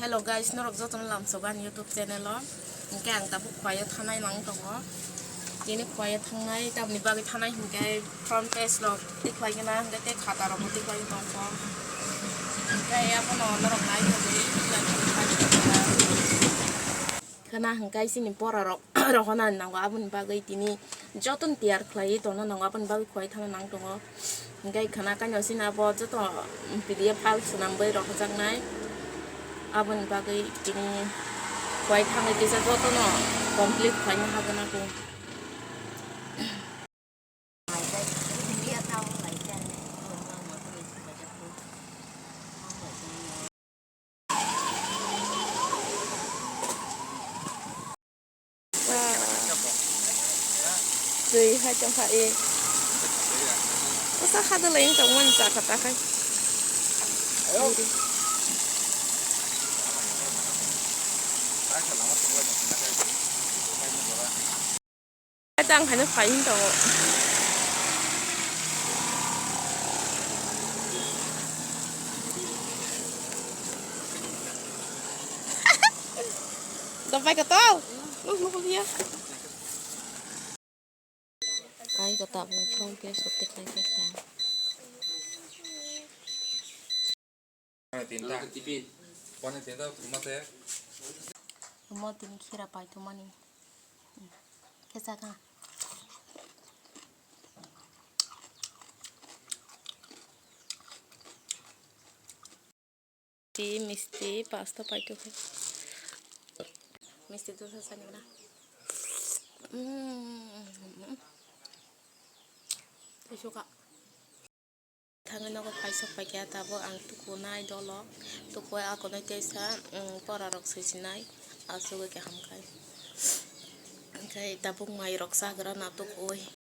Hello guys, norok joton lam soban YouTube channel lo. Hingke ang tabu khwaya thanai nang tongo. Ini khwaya thangnai tabni bagi thanai hingke front page lo tiklai gena hingke te khata ro tiklai tongko. Hingke apono norok nai hobi kana hingke sini pora ro rohona nangwa abun bagi tini joton tiar khlai tono nangwa abun bagi khwaya thanai nang tongo. Hingke kana kanyo sina bo joton PDF file sunam bai ro jangnai. Abon bagai ini kuai thang itu saja tu no komplit banyak hagan aku. Jadi hai tempat ini. Masa ada lain teman tak katakan. Đang hay nó phải đâu. Đâu phải cái tao. Lúc không biết. Ai có tập phong kia sụp tích này cái sao. Tinta. Pone tinta cuma saya. Mau tin kira apa itu mani. Kesana. Misti pasta apa itu? Misti itu rasanya mana? Saya suka. Tangan aku paisok pakai atau ang tukunai dolo, tukuai aku nanti saya pora rok sesinai, asuh ke hamkai. Kayak tabung mai rok sagera natuk oi.